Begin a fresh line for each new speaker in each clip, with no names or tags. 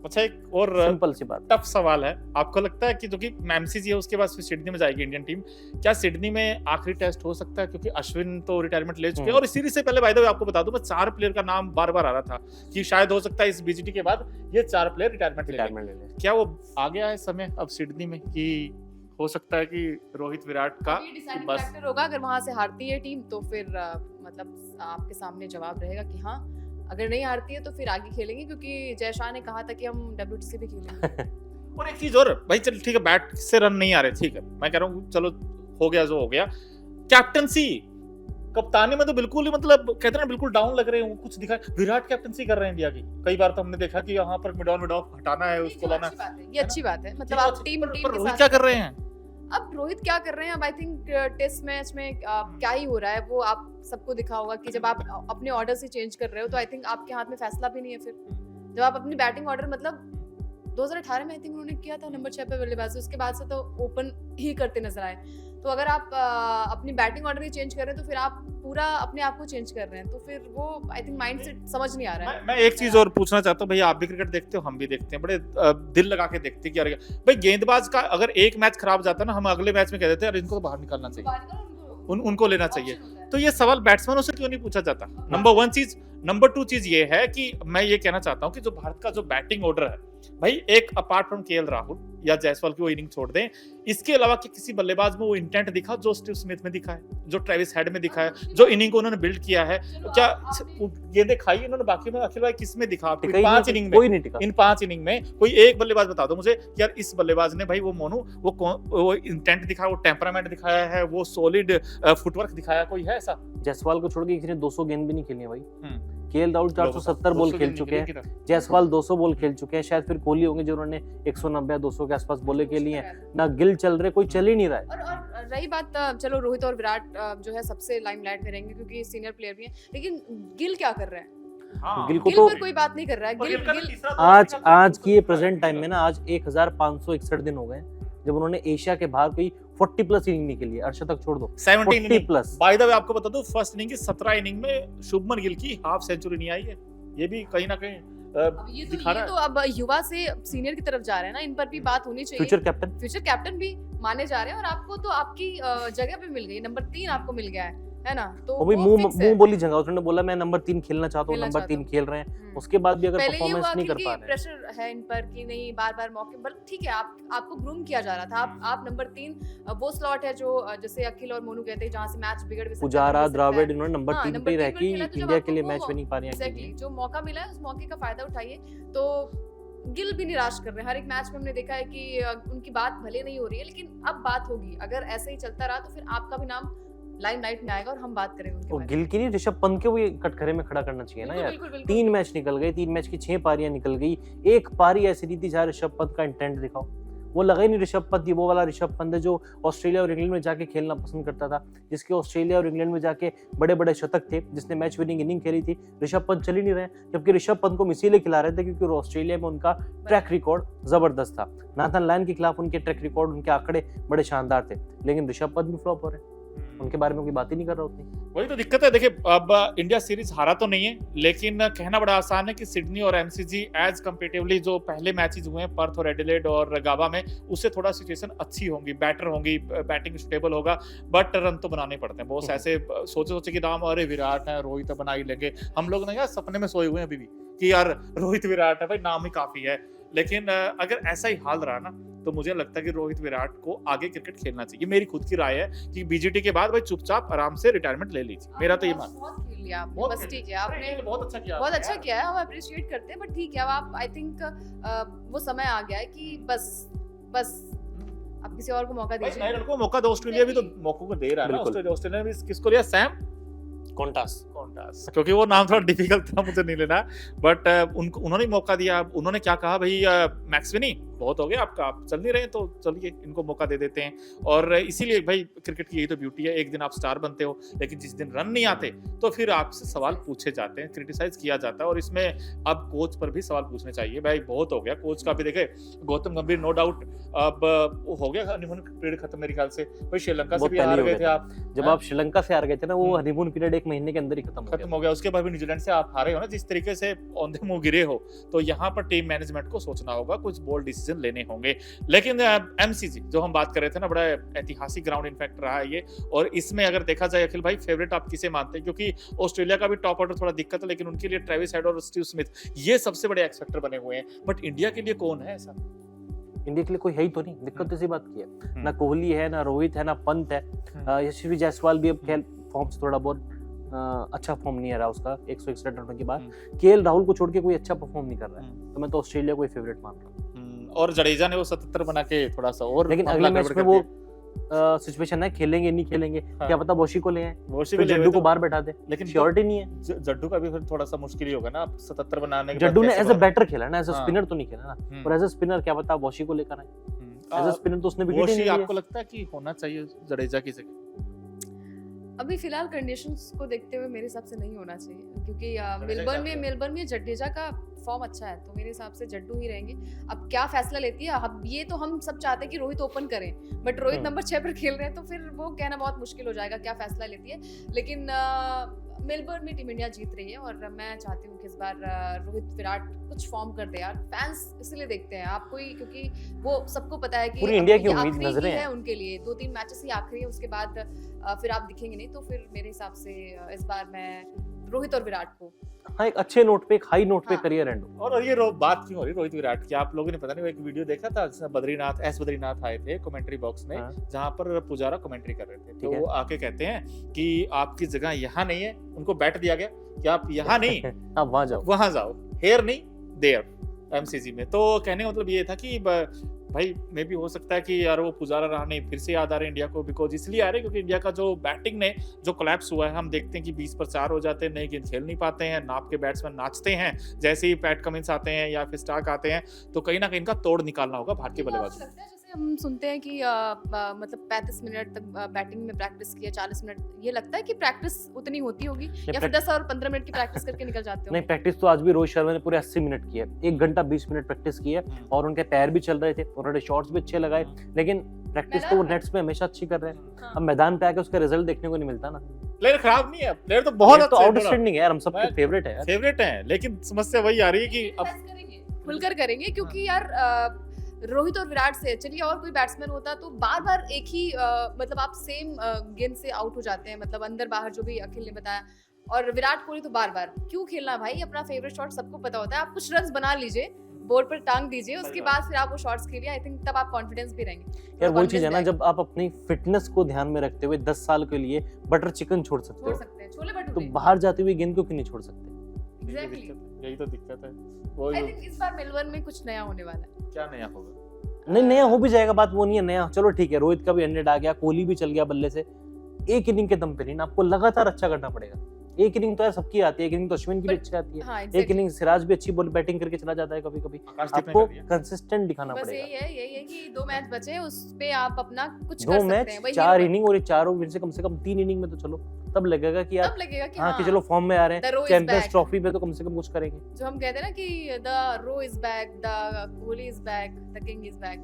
अच्छा एक और
सिंपल सी बात।
टफ सवाल है, आपको लगता है कि जो कि एमसीजी है उसके बाद फिर सिडनी में जाएगी इंडियन टीम, क्या सिडनी में आखिरी टेस्ट हो सकता है? क्योंकि अश्विन तो रिटायरमेंट ले चुके हैं और इस सीरीज से पहले बाय द वे आपको बता दूं मैं 4 प्लेयर का नाम बार-बार आ रहा था कि शायद हो सकता है इस बीजीटी के बाद ये 4 प्लेयर रिटायरमेंट ले लें। क्या वो आ गया है समय अब सिडनी में कि हो सकता है कि रोहित विराट का
बस फैक्टर होगा? अगर वहां से हारती है टीम तो फिर मतलब आपके सामने जवाब रहेगा कि हाँ, अगर नहीं हारती है तो फिर आगे खेलेंगे, क्योंकि जय शाह ने कहा था कि हम WTC भी खेलेंगे।
और एक चीज और भाई, चल ठीक है बैट से रन नहीं आ रहे, ठीक है मैं कह रहा हूँ चलो हो गया जो हो गया, कैप्टनसी कप्तानी में तो बिल्कुल ही मतलब कहते हैं ना बिल्कुल डाउन लग रहे हैं, कुछ दिखा विराट कैप्टनसी कर रहे हैं इंडिया की, कई बार तो हमने देखा कि यहाँ पर मिड ऑन हटाना है उसको लाना,
ये अच्छी बात है, मतलब आप टीम के
रोहित
साथ
क्या कर रहे हैं?
अब रोहित क्या कर रहे हैं, अब आई थिंक टेस्ट मैच में क्या ही हो रहा है वो आप सबको दिखा होगा कि जब आप अपने ऑर्डर से चेंज कर रहे हो तो आई थिंक आपके हाथ में फैसला भी नहीं है। फिर जब आप अपनी बैटिंग ऑर्डर मतलब 2018 में आई थिंक उन्होंने किया था नंबर 6 पे बल्लेबाजी, उसके बाद से तो ओपन ही करते नजर आए। तो अगर आप अपनी बैटिंग ऑर्डर ही चेंज कर रहे हैं तो फिर आप पूरा अपने आप को चेंज कर रहे हैं, तो फिर वो आई थिंक माइंडसेट समझ नहीं आ रहा है।
मैं एक चीज और पूछना चाहता हूँ, भैया आप भी क्रिकेट देखते हो, हम भी देखते हैं, बड़े दिल लगा के देखते हैं कि यार भाई गेंदबाज का अगर एक मैच खराब जाता है ना, हम अगले मैच में कह देते हैं इनको तो बाहर निकालना चाहिए, उनको लेना चाहिए। तो ये सवाल बैट्समैनों से क्यों नहीं पूछा जाता? नंबर 1 चीज। नंबर 2 चीज ये है कि मैं ये कहना चाहता हूँ कि जो भारत का जो बैटिंग ऑर्डर है भाई, एक अपार्ट फ्रॉम केएल राहुल या जायसवाल की वो इनिंग छोड़ दें, इसके अलावा कि किसी बल्लेबाज में वो इंटेंट दिखा जो स्टीव स्मिथ में दिखा है, जो ट्रेविस हेड में दिखा है, जो इनिंग को उन्होंने बिल्ड किया है, क्या गेंदें खाई इन्होंने बाकी में? अखिल भाई किस में दिखा? 5 इनिंग में, इन 5 इनिंग में कोई एक बल्लेबाज बता दो मुझे कि यार इस बल्लेबाज ने भाई वो मोनू वो इंटेंट दिखाया, वो टेम्परामेंट दिखाया है, वो सॉलिड फुटवर्क दिखाया, कोई है ऐसा?
जायसवाल को छोड़ के किसी ने 200 गेंद भी नहीं खेली है भाई। केएल राहुल 470 बॉल खेल चुके हैं, जायसवाल 200 बॉल खेल चुके हैं, शायद फिर कोहली होंगे जो उन्होंने 190 200 के आसपास बॉले के लिए ना। गिल चल रहे, कोई चल ही नहीं रहा है।
और रही बात, चलो रोहित और विराट जो है सबसे लाइमलाइट में रहेंगे क्योंकि सीनियर प्लेयर भी हैं, लेकिन गिल क्या कर रहे हैं?
गिल को तो
पर कोई बात नहीं कर रहा है।
गिल आज की ये प्रेजेंट टाइम में ना, आज 1561 दिन हो गए जब उन्होंने एशिया के बाहर कोई 40 प्लस इनिंग नहीं खेली है। अर्शतक छोड़ दो,
17
प्लस।
बाय द वे आपको बता दूं, फर्स्ट इनिंग की 17 इनिंग में शुभमन गिल की हाफ सेंचुरी नहीं आई है, ये भी कहीं ना कहीं दिखा रहा है।
तो अब युवा से सीनियर की तरफ जा रहे हैं ना, इन पर भी बात होनी चाहिए। फ्यूचर कैप्टन भी माने जा रहे हैं और आपको तो आपकी जगह पे मिल गई, नंबर 3 आपको मिल गया है ना। तो
वो भी मुंह बोली जगह उसने बोला मैं नंबर 3 खेलना चाहता हूँ, नंबर 3 खेल रहे हैं। उसके बाद भी अगर परफॉर्मेंस नहीं कर पा रहे,
प्रेशर है इन पर कि नहीं, बार-बार मौके पर ठीक है, आपको ग्रूम किया जा रहा था, आप नंबर 3 वो स्लॉट है जो जैसे अखिल और मोनू कहते हैं जहां से मैच बिगड़ भी सकता है।
पुजारा, द्रविड़ इन्होंने नंबर 3 पे रह के इंडिया के लिए मैच विनिंग पारियां की हैं।
जो मौका मिला है उस मौके का फायदा उठाइए। तो गिल भी निराश कर रहे हैं, हर एक मैच में हमने देखा है कि उनकी बात भले नहीं हो रही है, लेकिन अब बात होगी। अगर ऐसे ही चलता रहा तो फिर आपका भी नाम लाइमलाइट में आएगा और हम बात करेंगे उनके बारे में।
गिल की नहीं, ऋषभ पंत के वो कटघरे में खड़ा करना चाहिए ना यार। 3 मैच निकल गए, 3 मैच की 6 पारियां निकल गई, एक पारी ऐसी नहीं थी जहाँ ऋषभ पंत का इंटेंट दिखाओ। वो लगा ही नहीं ऋषभ पंत, वो वाला ऋषभ पंत है जो ऑस्ट्रेलिया और इंग्लैंड में जाके खेलना पसंद करता था, जिसके ऑस्ट्रेलिया और इंग्लैंड में जाके बड़े बड़े शतक थे, जिसने मैच विनिंग इनिंग खेली थी। ऋषभ पंत चल ही नहीं रहे, जबकि ऋषभ पंत को इसीलिए खिला रहे थे क्योंकि ऑस्ट्रेलिया में उनका ट्रैक रिकॉर्ड जबरदस्त था। नाथन लायन के खिलाफ उनके ट्रैक रिकॉर्ड, उनके आंकड़े बड़े शानदार थे, लेकिन ऋषभ पंत भी फ्लॉप हो रहे, उनके बारे में कोई बात ही नहीं कर रहा उतनी।
वही तो दिक्कत है। देखिए अब इंडिया सीरीज हारा तो नहीं है, लेकिन कहना बड़ा आसान है कि सिडनी और एमसीजी एज कंपेरेटिवली जो पहले मैचेस हुए हैं पर्थ और एडिलेड और गावा में, उससे थोड़ा सिचुएशन अच्छी होंगी, बेटर होंगी, बैटिंग स्टेबल होगा, बट रन तो बनाने पड़ते हैं। बहुत ऐसे सोचे कि नाम अरे विराट है, रोहित बना ही लेंगे, हम लोग ना यार सपने में सोए हुए हैं अभी भी कि यार रोहित विराट है, भाई नाम ही काफी है। लेकिन अगर ऐसा ही हाल रहा ना तो मुझे लगता है कि रोहित विराट को आगे क्रिकेट खेलना चाहिए। मेरी खुद की राय है कि बीजीटी के बाद भाई चुपचाप आराम से रिटायरमेंट ले लीजिए, मेरा तो ये मान।
बहुत खेल लिया आपने, बस ठीक है, आपने
बहुत अच्छा
किया है, हम अप्रिशिएट करते हैं, बट ठीक है, अब आप आई थिंक वो समय आ गया है कि बस अब किसी और को मौका दीजिए।
नए लड़कों को मौका दो, ऑस्ट्रेलिया भी तो मौकों को दे रहा है ना। ऑस्ट्रेलिया भी किसको लिया? सैम
कॉन्टास,
क्योंकि वो नाम थोड़ा डिफिकल्ट था, मुझे नहीं लेना, बट उन्होंने मौका दिया। उन्होंने क्या कहा भाई, मैक्सवेनी बहुत हो गया आपका, आप चल नहीं रहे तो चलिए इनको मौका दे देते हैं। और इसीलिए भाई क्रिकेट की यही तो ब्यूटी है, एक दिन आप स्टार बनते हो लेकिन जिस दिन रन नहीं आते तो फिर आपसे सवाल पूछे जाते हैं, क्रिटिसाइज किया जाता है। और इसमें अब कोच पर भी सवाल पूछने चाहिए भाई, बहुत हो गया कोच का भी। देखे गौतम गंभीर नो डाउट अब हो गया हनीमून पीरियड खत्म मेरे ख्याल से, भाई श्रीलंका से
बहुत
भी
पहले
हार
हो
गए
गया
थे
था।
आप,
जब आप श्रीलंका से हार गए थे ना, वो
हम्म।
हनीमून पीरियड 1 महीने के अंदर ही खत्म
हो गया। उसके बाद भी न्यूजीलैंड से आप हारे हो ना, जिस तरीके से ऑन द मूव गिरे हो, तो यहाँ पर टीम मैनेजमेंट को सोचना होगा, कुछ बोल्ड डिसीजन लेने होंगे। लेकिन एमसीजी जो हम बात कर रहे थे ना, बड़ा ऐतिहासिक ग्राउंड इनफैक्ट रहा है ये। और इसमें अगर देखा जाए अखिल भाई, फेवरेट आप किसे मानते हैं? क्योंकि ऑस्ट्रेलिया का भी टॉप ऑर्डर थोड़ा दिक्कत है, लेकिन उनके लिए ट्रेविस हेड और स्टीव स्मिथ ये सबसे बड़े एक्स फैक्टर बने हुए हैं। बट इंडिया के लिए कौन है ऐसा?
इंडिया के लिए कोई है ही तो नहीं, दिक्कत तो इसी बात की है। ना कोहली है, ना रोहित है, ना पंत है। यशस्वी जायसवाल भी अब खेल फॉर्म से थोड़ा बहुत अच्छा फॉर्म नहीं आ रहा उसका 161 रनों के बाद। केएल राहुल को छोड़ के कोई अच्छा परफॉर्म नहीं कर रहा है, तो मैं तो ऑस्ट्रेलिया को ही फेवरेट मान रहा हूँ।
और जडेजा ने वो 77 बना के थोड़ा सा और,
लेकिन अगले मैच में वो सिचुएशन है, खेलेंगे नहीं खेलेंगे, क्या पता वॉशी को ले आए, फिर जड्डू को बाहर बैठा दे, लेकिन श्योरिटी नहीं है।
जड्डू का भी फिर थोड़ा सा मुश्किल ही होगा ना, 77 बनाने के।
जड्डू ने एज अ बैटर खेला ना, एज अ स्पिनर तो नहीं खेला ना, और एज अ स्पिनर क्या पता वॉशी को लेकर आए। एज अ स्पिनर तो उसने विकेट ही नहीं लिया।
आपको लगता है कि होना चाहिए जडेजा की जगह?
अभी फिलहाल कंडीशंस को देखते हुए मेरे हिसाब से नहीं होना चाहिए, क्योंकि मेलबर्न में जडेजा का फॉर्म अच्छा है, तो मेरे हिसाब से जड्डू ही रहेंगे। अब क्या फैसला लेती है, अब ये तो हम सब चाहते हैं कि रोहित ओपन करें, बट रोहित नंबर 6 पर खेल रहे हैं, तो फिर वो कहना बहुत मुश्किल हो जाएगा क्या फैसला लेती है। लेकिन मेलबर्न में टीम इंडिया जीत रही है, और मैं चाहती हूँ कि इस बार रोहित विराट कुछ फॉर्म कर दे यार। फैंस इसलिए देखते हैं आपको ही, क्योंकि वो सबको पता है कि
पूरी इंडिया की उम्मीद नजरें
है उनके लिए। 2-3 मैचेस ही आखिरी है, उसके बाद फिर आप दिखेंगे नहीं। तो फिर मेरे हिसाब से इस बार मैं रोहित और विराट को,
हाँ, एक अच्छे नोट पे, एक हाई नोट पे करियर एंड।
और ये बात क्यों हो रही रोहित विराट की? आप लोगों ने पता नहीं वो एक वीडियो देखा था जिसमें बद्रीनाथ आए थे कमेंट्री बॉक्स में, जहां पर पुजारा कमेंट्री कर रहे थे, तो वो आके कहते हैं कि आपकी जगह यहाँ नहीं है, उनको बैट दिया गया कि आप यहाँ नहीं
आप वहां जाओ,
हेयर नहीं देयर एमसीजी में। तो कहने का मतलब ये था कि भाई मे भी हो सकता है कि यार वो पुजारा रहाणे फिर से याद आ रहे हैं इंडिया को, बिकॉज इसलिए आ रहे हैं क्योंकि इंडिया का जो बैटिंग ने जो कोलैप्स हुआ है, हम देखते हैं कि 20 पर 4 हो जाते हैं, नए गेंद खेल नहीं पाते हैं, नाप के बैट्समैन नाचते हैं, जैसे ही पैट कमिंस आते हैं या फिर स्टार्क आते हैं, तो कहीं ना कहीं इनका तोड़ निकालना होगा भारतीय बल्लेबाजी।
जैसे हम सुनते हैं कि मतलब 35 मिनट तक बैटिंग में प्रैक्टिस किया, 40 मिनट, ये लगता है कि प्रैक्टिस उतनी होती होगी, या फिर 10 और 15 मिनट की प्रैक्टिस करके निकल जाते हो?
नहीं, प्रैक्टिस तो आज भी रोहित शर्मा ने पूरे 80 मिनट की है, 1 घंटा 20 मिनट प्रैक्टिस की है, और उनके पैर भी चल रहे थे, उन्होंने शॉट्स भी अच्छे लगाए, लेकिन प्रैक्टिस तो वो नेट्स में हमेशा अच्छी कर रहे हैं। अब मैदान पे आके उसका रिजल्ट देखने को नहीं मिलता ना।
प्लेयर खराब नहीं है, प्लेयर तो बहुत
तो आउटस्टैंडिंग है यार, हम सबके फेवरेट है,
फेवरेट है, लेकिन समस्या वही आ रही है कि
अब खुलकर करेंगे, क्योंकि यार रोहित और विराट से चलिए और कोई बैट्समैन होता तो बार बार एक ही मतलब आप सेम गेंद से आउट हो जाते हैं, मतलब अंदर बाहर, जो भी अखिल ने बताया। और विराट कोहली तो बार बार क्यों खेलना भाई, अपना फेवरेट शॉट सबको पता होता है, आप कुछ रन्स बना लीजिए, बोर्ड पर टांग दीजिए, उसके बाद फिर आप वो शॉट्स खेलिए, आई थिंक तब आप कॉन्फिडेंस भी रहेंगे।
यार वही चीज है ना, जब आप अपनी फिटनेस को ध्यान में रखते हुए 10 साल के लिए बटर चिकन छोड़ सकते हो,
छोले भटूरे,
तो बाहर जाते हुए गेंद को क्यों नहीं छोड़ सकते?
यही तो दिक्कत है।
आई थिंक इस बार मेलबर्न में कुछ नया होने वाला है।
क्या नया होगा?
नहीं, नया हो भी जाएगा, बात वो नहीं है नया, चलो ठीक है, रोहित का भी 100 आ गया, कोहली भी चल गया बल्ले से, एक इनिंग के दम पे नहीं ना, आपको लगातार अच्छा करना पड़ेगा। एक इनिंग तो यार सबकी आती है, एक इनिंग तो अश्विन की भी अच्छी आती है,
हाँ,
एक इनिंग सिराज भी अच्छी बॉल बैटिंग करके चला जाता है कभी कभी, आपको कंसिस्टेंट दिखाना
बस
पड़ेगा।
यही है कि 2 मैच बचे हैं, उस पे आप अपना कुछ
कर सकते हैं। 4 इनिंग, और ये चारों में कम से कम 3 इनिंग में तो चलो, तब लगेगा कि यार हाँ कि चलो फॉर्म में आ रहे हैं, चैंपियंस ट्रॉफी में तो कम से कम कुछ करेंगे।
जो हम कहते हैं ना कि the Ro is back, the Kohli is back, the king is back.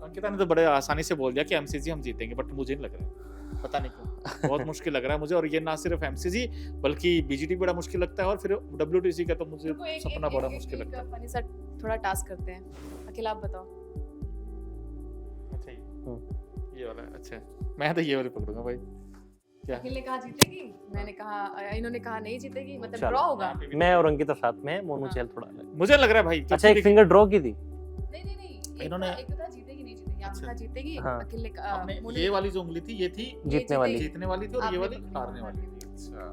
Ankita ने तो बड़े आसानी से बोल दिया कि एमसीजी हम जीतेंगे, बट मुझे नहीं लग रहा है, पता नहीं क्यों बहुत मुश्किल लग रहा है मुझे। और ये ना सिर्फ एमसीजी बल्कि बीजीटी बड़ा मुश्किल लगता है, और फिर डब्ल्यूटीसी का तो मुझे सपना बड़ा मुश्किल लगता है।
फनी सा थोड़ा टास्क करते हैं, अखिल आप बताओ।
अच्छा ये वाला, अच्छा मैं तो ये वाली पकड़ूंगा भाई। क्या
अखिल ने कहा जीतेगी, मैंने कहा, इन्होंने कहा नहीं जीतेगी, मतलब ड्रॉ होगा।
मैं और अंकिता साथ में, मोनू चैल थोड़ा अलग,
मुझे लग रहा है भाई।
अच्छा एक फिंगर ड्रॉ की थी,
नहीं, इन्होंने एक था जीतेगी नहीं जीतेगी, आपने कहा जीतेगी, अखिल ने
कहा ये वाली जो उंगली थी ये थी
जीतने वाली
थी, और ये वाली हारने वाली थी। अच्छा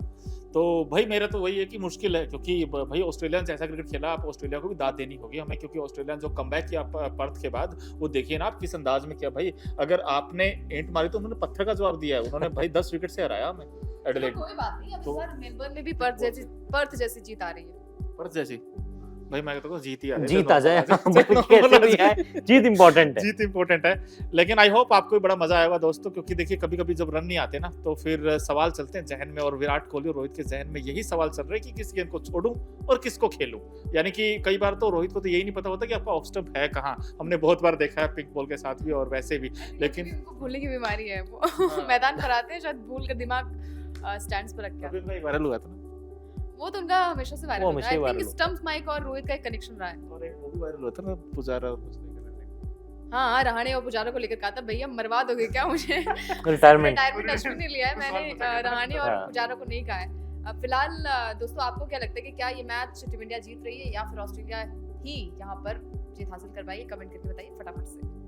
तो भाई मेरा तो वही है कि मुश्किल है, क्योंकि भाई ऑस्ट्रेलिया ने जैसा क्रिकेट खेला, आप ऑस्ट्रेलिया को भी दाद देनी होगी हमें, क्योंकि ऑस्ट्रेलिया ने जो कमबैक किया पर्थ के बाद, वो देखिए ना आप किस अंदाज में किया भाई। अगर आपने एंट मारी तो उन्होंने पत्थर का जवाब दिया है, उन्होंने भाई 10 विकेट से हराया हमें एडिलेड।
कोई बात नहीं, अब इस बार मेलबर्न में भी पर्थ जैसी जीत आ रही है।
पर्थ जैसी भाई मैं कहता हूँ जीत ही आ जाए,
जीत आ जाए,
चलो,
कैसे भी आए, जीत इंपॉर्टेंट है।
जीत इंपॉर्टेंट है। लेकिन आई होप आपको भी बड़ा मजा आएगा दोस्तों, क्योंकि देखिए कभी कभी जब रन नहीं आते ना तो फिर सवाल चलते हैं जहन में, और विराट कोहली और रोहित के जहन में यही सवाल चल रहे हैं कि किस गेंद को छोड़ूं और किसको खेलूं। यानी कि कई बार तो रोहित को तो यही नहीं पता होता कि आपका ऑफ स्टंप है कहाँ। हमने बहुत बार देखा है पिंक बॉल के साथ भी और वैसे भी, लेकिन
उनको भूलने की बीमारी है वो
हाँ।
मैदान पर आते हैं शायद भूल कर दिमाग स्टैंड्स पर रख के आते
अभी भाई वायरल हुआ था ना,
हैं। वो तो उनका हमेशा से वायरल
वो
होता
हमेशा
है।
ही
आई
viral
थिंक
होता है।
स्टंप्स माइक और रोहित का एक कनेक्शन रहा है।
और एक वो भी वायरल हुआ था ना, पुजारा और कुछ नहीं करने।
हाँ, रहाणे और पुजारा को लेकर कहा था भैया मरवा दोगे क्या मुझे?
रिटायरमेंट
रिटायरमेंट टच भी नहीं लिया है मैंने, रहाणे और
हाँ।
पुजारा को नहीं कहा है। फिलहाल दोस्तों आपको क्या लगता है कि क्या ये मैच टीम इंडिया जीत रही है या फिर ऑस्ट्रेलिया ही यहाँ पर जीत हासिल कर पाएगी? कमेंट करके बताइए फटाफट से।